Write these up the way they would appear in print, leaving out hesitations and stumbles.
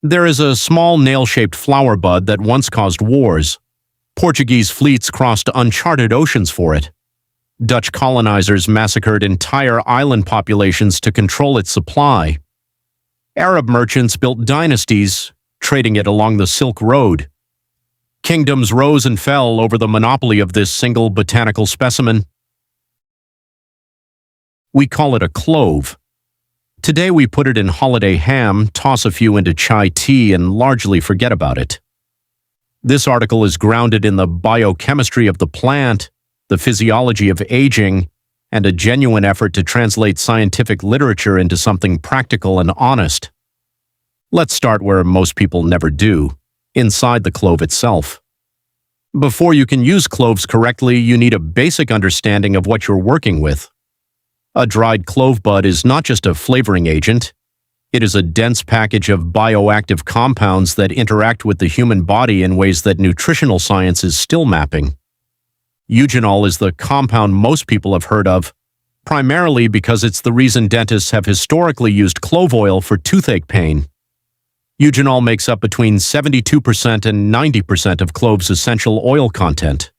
There is a small nail-shaped flower bud that once caused wars. Portuguese fleets crossed uncharted oceans for it. Dutch colonizers massacred entire island populations to control its supply. Arab merchants built dynasties, trading it along the Silk Road. Kingdoms rose and fell over the monopoly of this single botanical specimen. We call it a clove. Today we put it in holiday ham, toss a few into chai tea, and largely forget about it. This article is grounded in the biochemistry of the plant, the physiology of aging, and a genuine effort to translate scientific literature into something practical and honest. Let's start where most people never do, inside the clove itself. Before you can use cloves correctly, you need a basic understanding of what you're working with. A dried clove bud is not just a flavoring agent. It is a dense package of bioactive compounds that interact with the human body in ways that nutritional science is still mapping. Eugenol is the compound most people have heard of, primarily because it's the reason dentists have historically used clove oil for toothache pain. Eugenol makes up between 72% and 90% of cloves' essential oil content.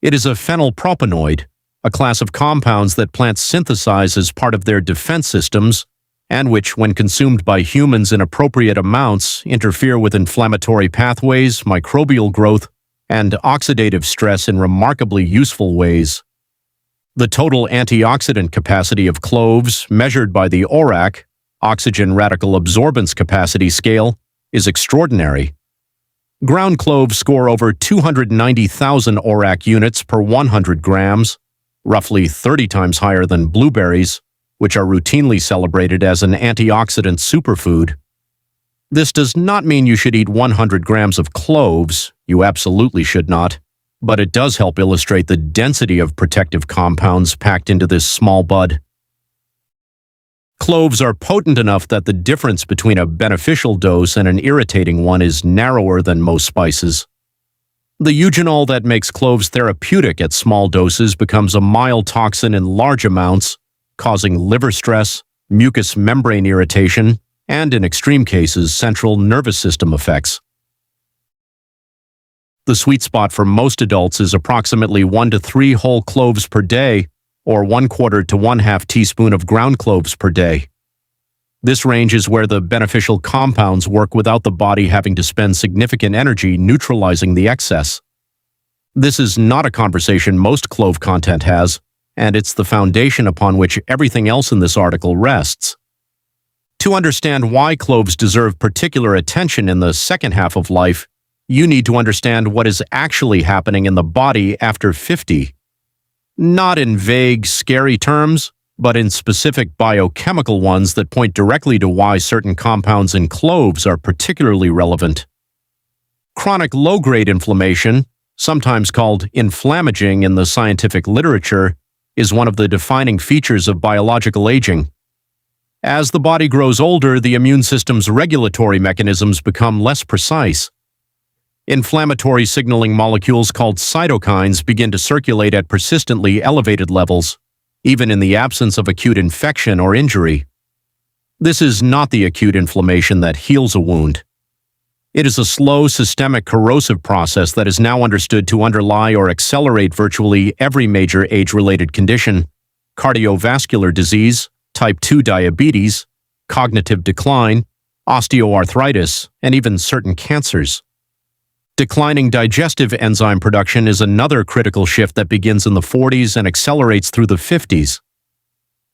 It is a phenylpropanoid, a class of compounds that plants synthesize as part of their defense systems, and which, when consumed by humans in appropriate amounts, interfere with inflammatory pathways, microbial growth, and oxidative stress in remarkably useful ways. The total antioxidant capacity of cloves, measured by the ORAC, Oxygen Radical Absorbance Capacity Scale, is extraordinary. Ground cloves score over 290,000 ORAC units per 100 grams, roughly 30 times higher than blueberries, which are routinely celebrated as an antioxidant superfood. This does not mean you should eat 100 grams of cloves, you absolutely should not, but it does help illustrate the density of protective compounds packed into this small bud. Cloves are potent enough that the difference between a beneficial dose and an irritating one is narrower than most spices. The eugenol that makes cloves therapeutic at small doses becomes a mild toxin in large amounts, causing liver stress, mucous membrane irritation, and in extreme cases, central nervous system effects. The sweet spot for most adults is approximately 1 to 3 whole cloves per day, or 1/4 to 1/2 teaspoon of ground cloves per day. This range is where the beneficial compounds work without the body having to spend significant energy neutralizing the excess. This is not a conversation most clove content has, and it's the foundation upon which everything else in this article rests. To understand why cloves deserve particular attention in the second half of life, you need to understand what is actually happening in the body after 50. Not in vague, scary terms, but in specific biochemical ones that point directly to why certain compounds in cloves are particularly relevant. Chronic low-grade inflammation, sometimes called inflammaging in the scientific literature, is one of the defining features of biological aging. As the body grows older, the immune system's regulatory mechanisms become less precise. Inflammatory signaling molecules called cytokines begin to circulate at persistently elevated levels, even in the absence of acute infection or injury. This is not the acute inflammation that heals a wound. It is a slow, systemic corrosive process that is now understood to underlie or accelerate virtually every major age-related condition: cardiovascular disease, type 2 diabetes, cognitive decline, osteoarthritis, and even certain cancers. Declining digestive enzyme production is another critical shift that begins in the 40s and accelerates through the 50s.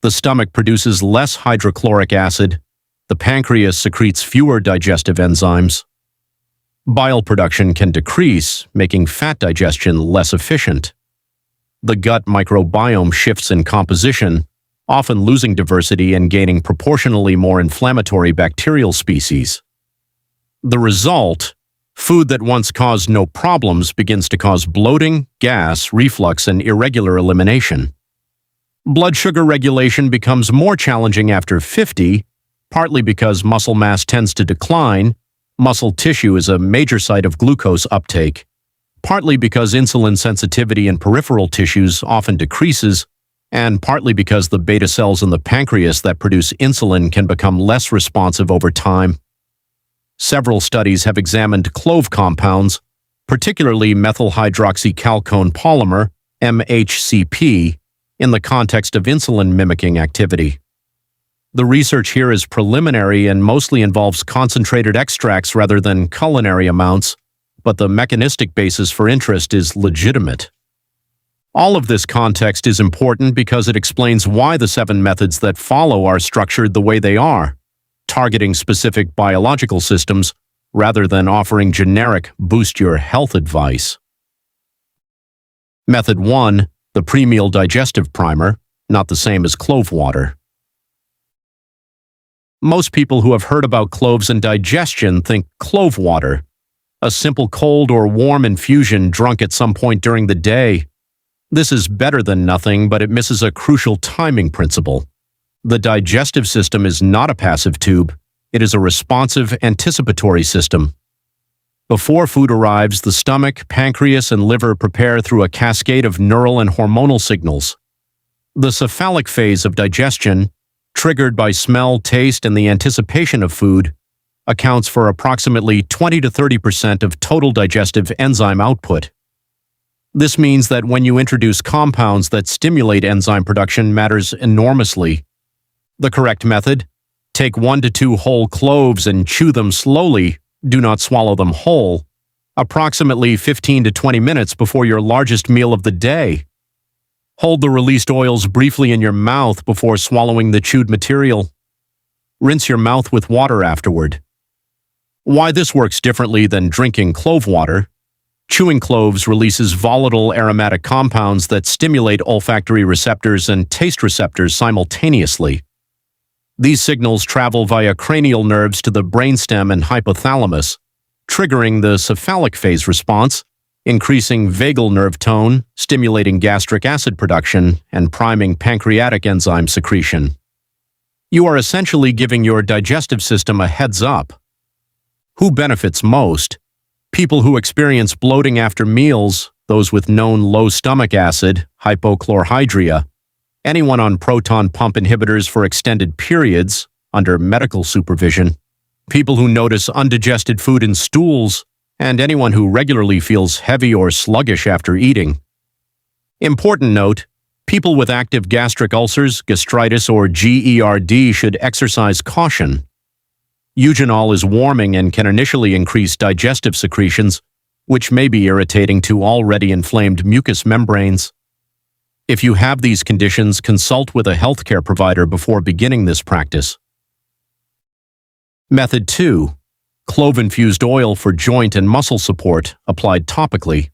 The stomach produces less hydrochloric acid. The pancreas secretes fewer digestive enzymes. Bile production can decrease, making fat digestion less efficient. The gut microbiome shifts in composition, often losing diversity and gaining proportionally more inflammatory bacterial species. The result: food that once caused no problems begins to cause bloating, gas, reflux, and irregular elimination. Blood sugar regulation becomes more challenging after 50, partly because muscle mass tends to decline. Muscle tissue is a major site of glucose uptake, partly because insulin sensitivity in peripheral tissues often decreases, and partly because the beta cells in the pancreas that produce insulin can become less responsive over time. Several studies have examined clove compounds, particularly methyl hydroxychalcone polymer, MHCP, in the context of insulin-mimicking activity. The research here is preliminary and mostly involves concentrated extracts rather than culinary amounts, but the mechanistic basis for interest is legitimate. All of this context is important because it explains why the 7 methods that follow are structured the way they are, targeting specific biological systems rather than offering generic boost-your-health advice. Method 1, the Pre-Meal Digestive Primer, not the same as clove water. Most people who have heard about cloves and digestion think clove water, a simple cold or warm infusion drunk at some point during the day. This is better than nothing, but it misses a crucial timing principle. The digestive system is not a passive tube. It is a responsive, anticipatory system. Before food arrives, the stomach, pancreas, and liver prepare through a cascade of neural and hormonal signals. The cephalic phase of digestion, triggered by smell, taste, and the anticipation of food, accounts for approximately 20 to 30% of total digestive enzyme output. This means that when you introduce compounds that stimulate enzyme production matters enormously. The correct method: take 1 to 2 whole cloves and chew them slowly, do not swallow them whole, approximately 15 to 20 minutes before your largest meal of the day. Hold the released oils briefly in your mouth before swallowing the chewed material. Rinse your mouth with water afterward. Why this works differently than drinking clove water: chewing cloves releases volatile aromatic compounds that stimulate olfactory receptors and taste receptors simultaneously. These signals travel via cranial nerves to the brainstem and hypothalamus, triggering the cephalic phase response, increasing vagal nerve tone, stimulating gastric acid production, and priming pancreatic enzyme secretion. You are essentially giving your digestive system a heads up. Who benefits most? People who experience bloating after meals, those with known low stomach acid, hypochlorhydria, anyone on proton pump inhibitors for extended periods, under medical supervision, people who notice undigested food in stools, and anyone who regularly feels heavy or sluggish after eating. Important note: people with active gastric ulcers, gastritis, or GERD should exercise caution. Eugenol is warming and can initially increase digestive secretions, which may be irritating to already inflamed mucous membranes. If you have these conditions, consult with a healthcare provider before beginning this practice. Method 2. Clove-Infused Oil for joint and muscle support, applied topically.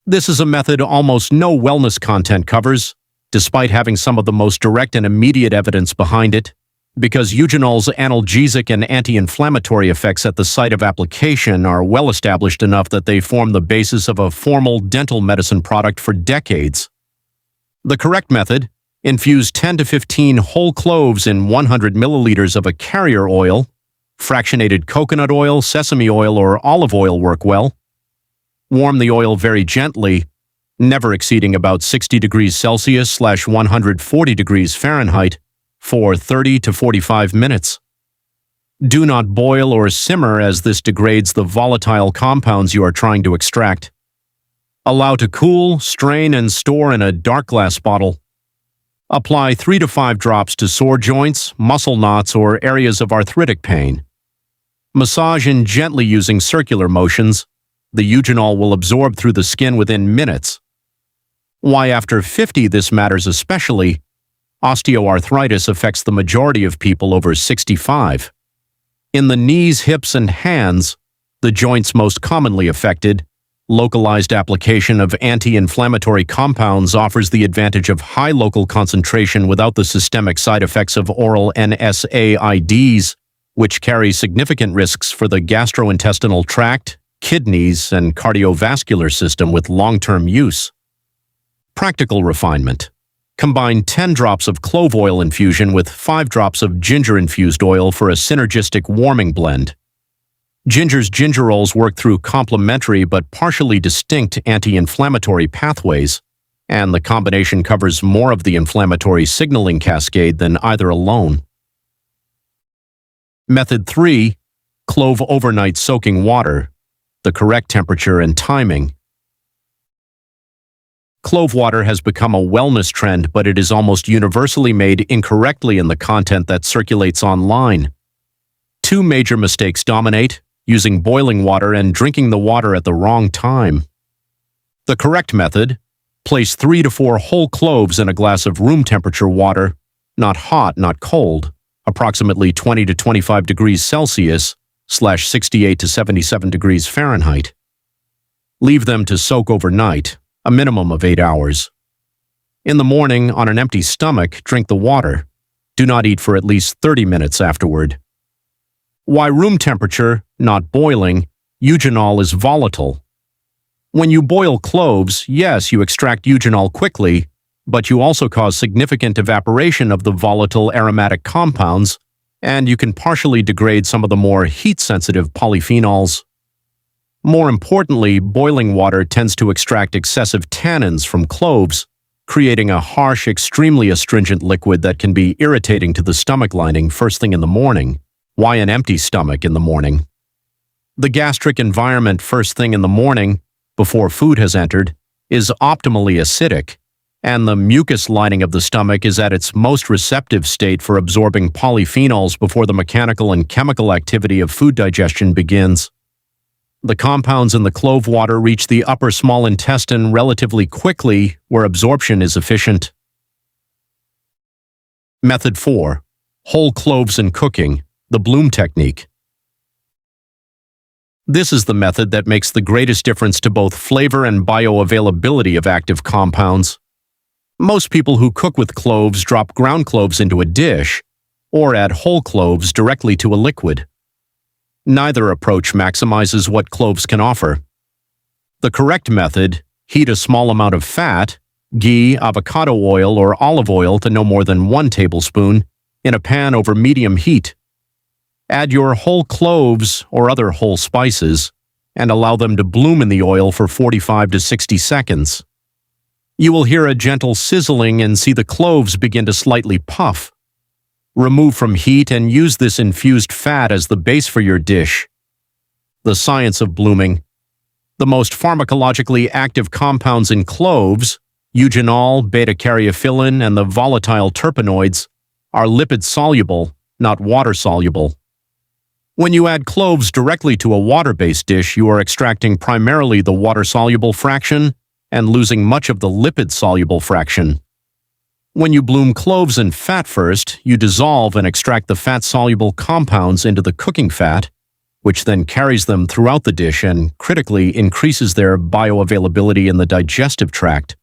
This is a method almost no wellness content covers, despite having some of the most direct and immediate evidence behind it, because eugenol's analgesic and anti-inflammatory effects at the site of application are well established enough that they form the basis of a formal dental medicine product for decades. The correct method: infuse 10 to 15 whole cloves in 100 milliliters of a carrier oil. Fractionated coconut oil, sesame oil, or olive oil work well. Warm the oil very gently, never exceeding about 60 degrees Celsius / 140 degrees Fahrenheit, for 30 to 45 minutes. Do not boil or simmer, as this degrades the volatile compounds you are trying to extract. Allow to cool, strain, and store in a dark glass bottle. Apply 3 to 5 drops to sore joints, muscle knots, or areas of arthritic pain. Massage in gently using circular motions. The eugenol will absorb through the skin within minutes. Why after 50 this matters especially: osteoarthritis affects the majority of people over 65. In the knees, hips, and hands, the joints most commonly affected, localized application of anti-inflammatory compounds offers the advantage of high local concentration without the systemic side effects of oral NSAIDs, which carry significant risks for the gastrointestinal tract, kidneys, and cardiovascular system with long-term use. Practical refinement: combine 10 drops of clove oil infusion with 5 drops of ginger-infused oil for a synergistic warming blend. Ginger's gingerols work through complementary but partially distinct anti-inflammatory pathways, and the combination covers more of the inflammatory signaling cascade than either alone. Method 3. Clove overnight soaking water, the correct temperature and timing. Clove water has become a wellness trend, but it is almost universally made incorrectly in the content that circulates online. Two major mistakes dominate: using boiling water and drinking the water at the wrong time. The correct method: place 3 to 4 whole cloves in a glass of room temperature water, not hot, not cold, approximately 20 to 25 degrees Celsius / 68 to 77 degrees Fahrenheit. Leave them to soak overnight, a minimum of 8 hours. In the morning, on an empty stomach, drink the water. Do not eat for at least 30 minutes afterward. Why room temperature, not boiling? Eugenol is volatile. When you boil cloves, yes, you extract eugenol quickly, but you also cause significant evaporation of the volatile aromatic compounds, and you can partially degrade some of the more heat-sensitive polyphenols. More importantly, boiling water tends to extract excessive tannins from cloves, creating a harsh, extremely astringent liquid that can be irritating to the stomach lining first thing in the morning. Why an empty stomach in the morning? The gastric environment first thing in the morning, before food has entered, is optimally acidic, and the mucus lining of the stomach is at its most receptive state for absorbing polyphenols before the mechanical and chemical activity of food digestion begins. The compounds in the clove water reach the upper small intestine relatively quickly, where absorption is efficient. Method 4. Whole cloves in cooking, the Bloom technique. This is the method that makes the greatest difference to both flavor and bioavailability of active compounds. Most people who cook with cloves drop ground cloves into a dish, or add whole cloves directly to a liquid. Neither approach maximizes what cloves can offer. The correct method: heat a small amount of fat, ghee, avocado oil, or olive oil to no more than 1 tablespoon in a pan over medium heat. Add your whole cloves or other whole spices and allow them to bloom in the oil for 45 to 60 seconds. You will hear a gentle sizzling and see the cloves begin to slightly puff. Remove from heat and use this infused fat as the base for your dish. The science of blooming. The most pharmacologically active compounds in cloves, eugenol, beta-caryophyllene, and the volatile terpenoids, are lipid-soluble, not water-soluble. When you add cloves directly to a water-based dish, you are extracting primarily the water-soluble fraction and losing much of the lipid-soluble fraction. When you bloom cloves in fat first, you dissolve and extract the fat-soluble compounds into the cooking fat, which then carries them throughout the dish and critically increases their bioavailability in the digestive tract.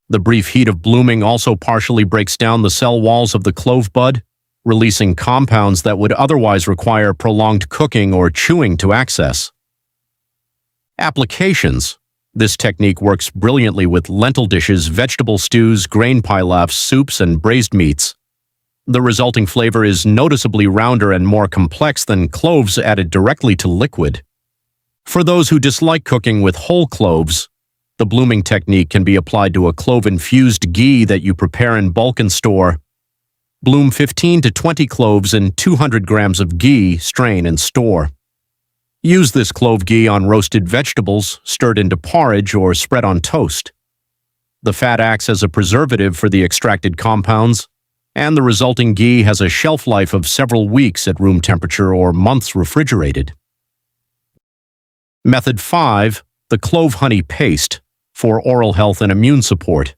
The brief heat of blooming also partially breaks down the cell walls of the clove bud, releasing compounds that would otherwise require prolonged cooking or chewing to access. Applications. This technique works brilliantly with lentil dishes, vegetable stews, grain pilafs, soups, and braised meats. The resulting flavor is noticeably rounder and more complex than cloves added directly to liquid. For those who dislike cooking with whole cloves, the blooming technique can be applied to a clove-infused ghee that you prepare in bulk and store. Bloom 15 to 20 cloves in 200 grams of ghee, strain, and store. Use this clove ghee on roasted vegetables, stirred into porridge, or spread on toast. The fat acts as a preservative for the extracted compounds, and the resulting ghee has a shelf life of several weeks at room temperature or months refrigerated. Method 5. The Clove-Honey Paste, for oral health and immune support.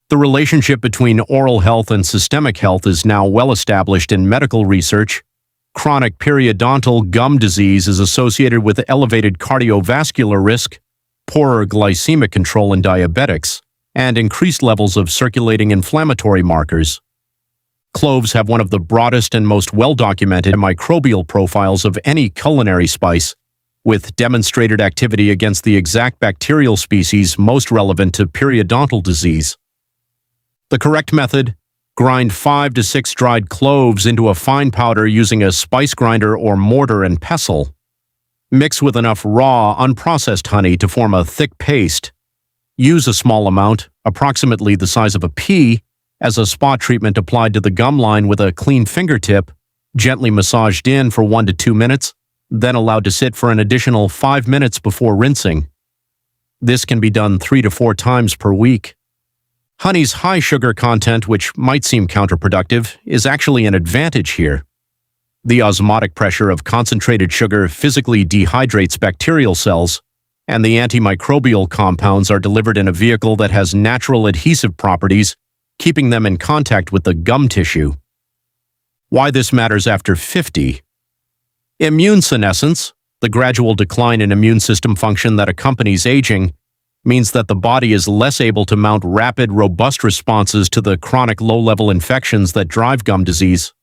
The relationship between oral health and systemic health is now well established in medical research. Chronic periodontal gum disease is associated with elevated cardiovascular risk, poorer glycemic control in diabetics, and increased levels of circulating inflammatory markers. Cloves have one of the broadest and most well-documented microbial profiles of any culinary spice, with demonstrated activity against the exact bacterial species most relevant to periodontal disease. The correct method: grind 5 to 6 dried cloves into a fine powder using a spice grinder or mortar and pestle. Mix with enough raw, unprocessed honey to form a thick paste. Use a small amount, approximately the size of a pea, as a spot treatment applied to the gum line with a clean fingertip, gently massaged in for 1 to 2 minutes, then allowed to sit for an additional 5 minutes before rinsing. This can be done 3 to 4 times per week. Honey's high sugar content, which might seem counterproductive, is actually an advantage here. The osmotic pressure of concentrated sugar physically dehydrates bacterial cells, and the antimicrobial compounds are delivered in a vehicle that has natural adhesive properties, keeping them in contact with the gum tissue. Why this matters after 50? Immune senescence, the gradual decline in immune system function that accompanies aging, means that the body is less able to mount rapid, robust responses to the chronic low-level infections that drive gum disease.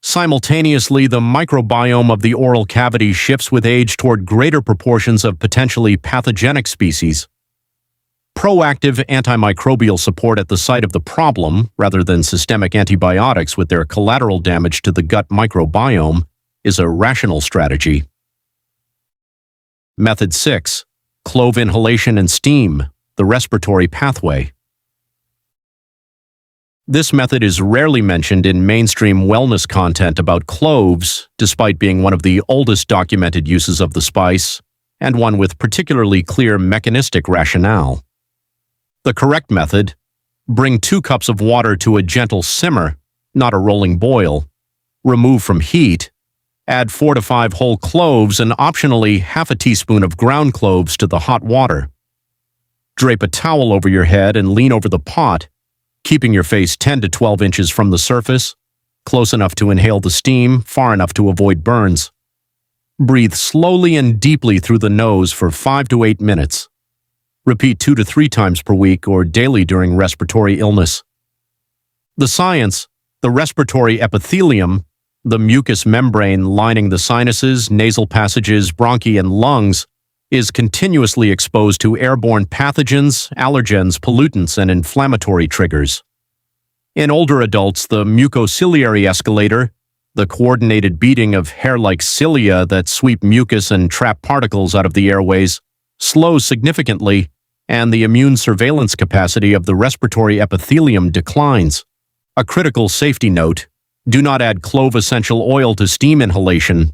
Simultaneously, the microbiome of the oral cavity shifts with age toward greater proportions of potentially pathogenic species. Proactive antimicrobial support at the site of the problem, rather than systemic antibiotics with their collateral damage to the gut microbiome, is a rational strategy. Method 6. Clove inhalation and steam, the respiratory pathway. This method is rarely mentioned in mainstream wellness content about cloves, despite being one of the oldest documented uses of the spice, and one with particularly clear mechanistic rationale. The correct method: bring 2 cups of water to a gentle simmer, not a rolling boil, remove from heat, add 4 to 5 whole cloves and optionally half a teaspoon of ground cloves to the hot water. Drape a towel over your head and lean over the pot, keeping your face 10 to 12 inches from the surface, close enough to inhale the steam, far enough to avoid burns. Breathe slowly and deeply through the nose for 5 to 8 minutes. Repeat 2 to 3 times per week or daily during respiratory illness. The science: the respiratory epithelium, the mucous membrane lining the sinuses, nasal passages, bronchi, and lungs, is continuously exposed to airborne pathogens, allergens, pollutants, and inflammatory triggers. In older adults, the mucociliary escalator, the coordinated beating of hair-like cilia that sweep mucus and trap particles out of the airways, slows significantly, and the immune surveillance capacity of the respiratory epithelium declines. A critical safety note: do not add clove essential oil to steam inhalation.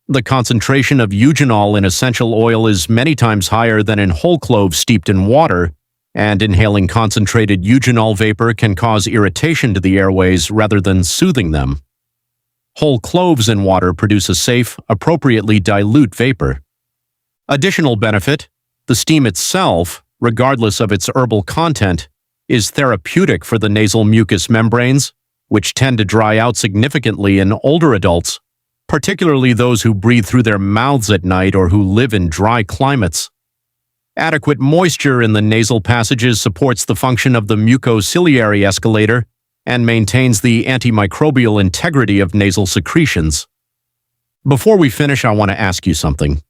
The concentration of eugenol in essential oil is many times higher than in whole cloves steeped in water, and inhaling concentrated eugenol vapor can cause irritation to the airways rather than soothing them. Whole cloves in water produce a safe, appropriately dilute vapor. Additional benefit: the steam itself, regardless of its herbal content, is therapeutic for the nasal mucous membranes, which tend to dry out significantly in older adults, particularly those who breathe through their mouths at night or who live in dry climates. Adequate moisture in the nasal passages supports the function of the mucociliary escalator and maintains the antimicrobial integrity of nasal secretions. Before we finish, I want to ask you something.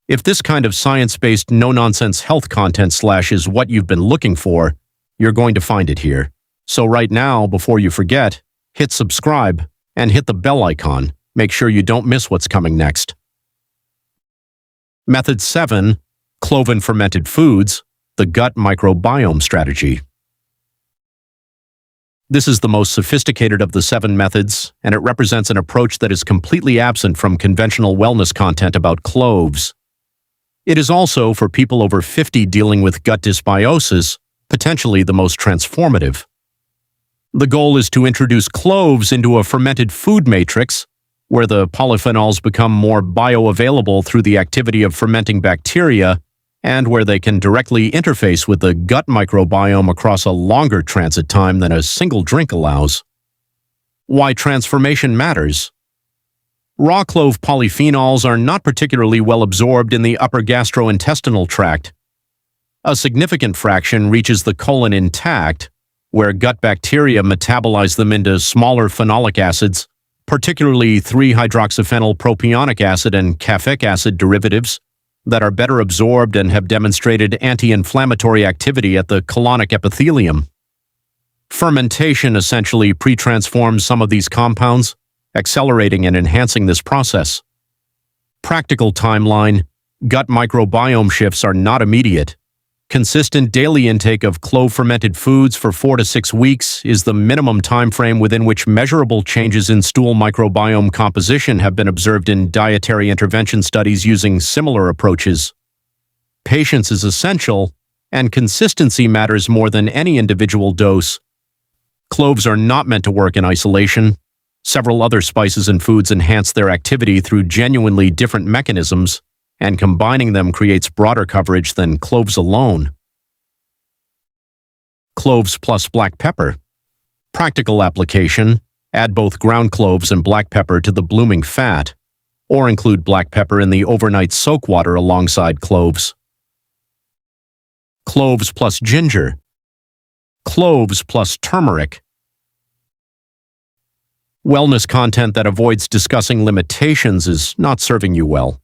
If this kind of science-based, no-nonsense health content is what you've been looking for, you're going to find it here. So right now, before you forget, hit subscribe and hit the bell icon. Make sure you don't miss what's coming next. Method 7. Clove and Fermented Foods, the gut microbiome strategy. This is the most sophisticated of the 7 methods, and it represents an approach that is completely absent from conventional wellness content about cloves. It is also, for people over 50 dealing with gut dysbiosis, potentially the most transformative. The goal is to introduce cloves into a fermented food matrix, where the polyphenols become more bioavailable through the activity of fermenting bacteria, and where they can directly interface with the gut microbiome across a longer transit time than a single drink allows. Why transformation matters. Raw clove polyphenols are not particularly well absorbed in the upper gastrointestinal tract. A significant fraction reaches the colon intact, where gut bacteria metabolize them into smaller phenolic acids, particularly 3-hydroxyphenyl propionic acid and caffeic acid derivatives, that are better absorbed and have demonstrated anti-inflammatory activity at the colonic epithelium. Fermentation essentially pre-transforms some of these compounds, accelerating and enhancing this process. Practical timeline: gut microbiome shifts are not immediate. Consistent daily intake of clove-fermented foods for 4 to 6 weeks is the minimum time frame within which measurable changes in stool microbiome composition have been observed in dietary intervention studies using similar approaches. Patience is essential, and consistency matters more than any individual dose. Cloves are not meant to work in isolation. Several other spices and foods enhance their activity through genuinely different mechanisms, and combining them creates broader coverage than cloves alone. Cloves plus black pepper. Practical application: add both ground cloves and black pepper to the blooming fat, or include black pepper in the overnight soak water alongside cloves. Cloves plus ginger. Cloves plus turmeric. Wellness content that avoids discussing limitations is not serving you well.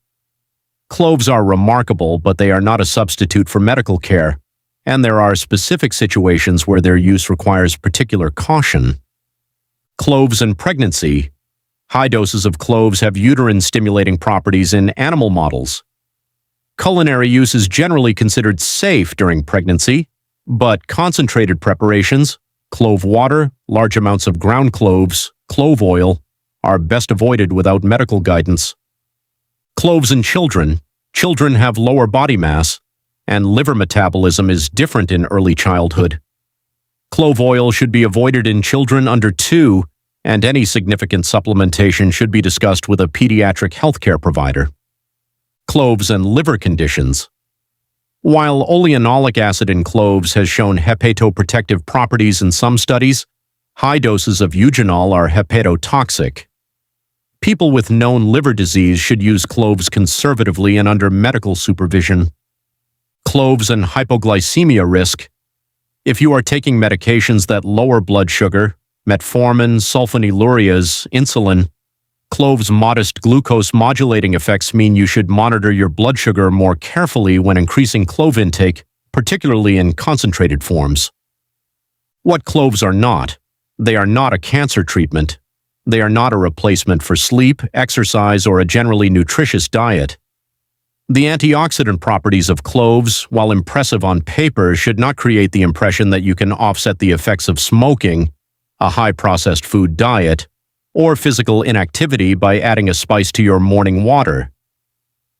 Cloves are remarkable, but they are not a substitute for medical care, and there are specific situations where their use requires particular caution. Cloves and pregnancy. High doses of cloves have uterine-stimulating properties in animal models. Culinary use is generally considered safe during pregnancy, but concentrated preparations, clove water, large amounts of ground cloves, clove oil, are best avoided without medical guidance. Cloves in children. Children have lower body mass, and liver metabolism is different in early childhood. Clove oil should be avoided in children under 2, and any significant supplementation should be discussed with a pediatric healthcare provider. Cloves and liver conditions. While oleanolic acid in cloves has shown hepatoprotective properties in some studies, high doses of eugenol are hepatotoxic. People with known liver disease should use cloves conservatively and under medical supervision. Cloves and hypoglycemia risk. If you are taking medications that lower blood sugar, metformin, sulfonylureas, insulin, cloves' modest glucose modulating effects mean you should monitor your blood sugar more carefully when increasing clove intake, particularly in concentrated forms. What cloves are not: they are not a cancer treatment. They are not a replacement for sleep, exercise, or a generally nutritious diet. The antioxidant properties of cloves, while impressive on paper, should not create the impression that you can offset the effects of smoking, a high-processed food diet, or physical inactivity by adding a spice to your morning water.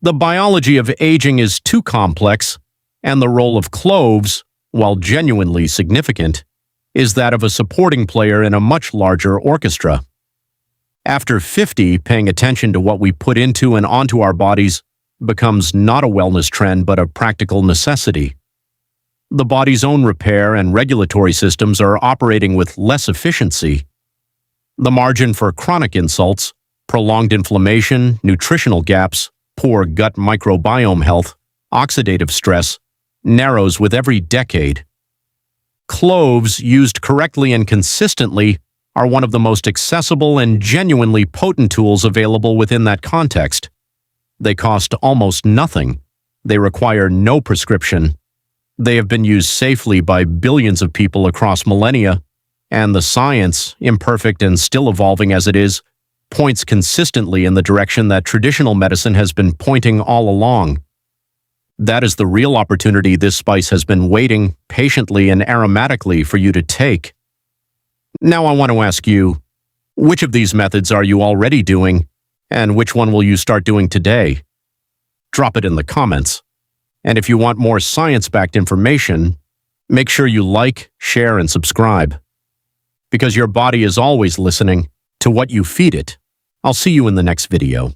The biology of aging is too complex, and the role of cloves, while genuinely significant, is that of a supporting player in a much larger orchestra. After 50, paying attention to what we put into and onto our bodies becomes not a wellness trend but a practical necessity. The body's own repair and regulatory systems are operating with less efficiency. The margin for chronic insults, prolonged inflammation, nutritional gaps, poor gut microbiome health, oxidative stress, narrows with every decade. Cloves, used correctly and consistently, are one of the most accessible and genuinely potent tools available within that context. They cost almost nothing. They require no prescription. They have been used safely by billions of people across millennia, and the science, imperfect and still evolving as it is, points consistently in the direction that traditional medicine has been pointing all along. That is the real opportunity this spice has been waiting patiently and aromatically for you to take. Now I want to ask you, which of these methods are you already doing, and which one will you start doing today? Drop it in the comments. And if you want more science-backed information, make sure you like, share, and subscribe. Because your body is always listening to what you feed it. I'll see you in the next video.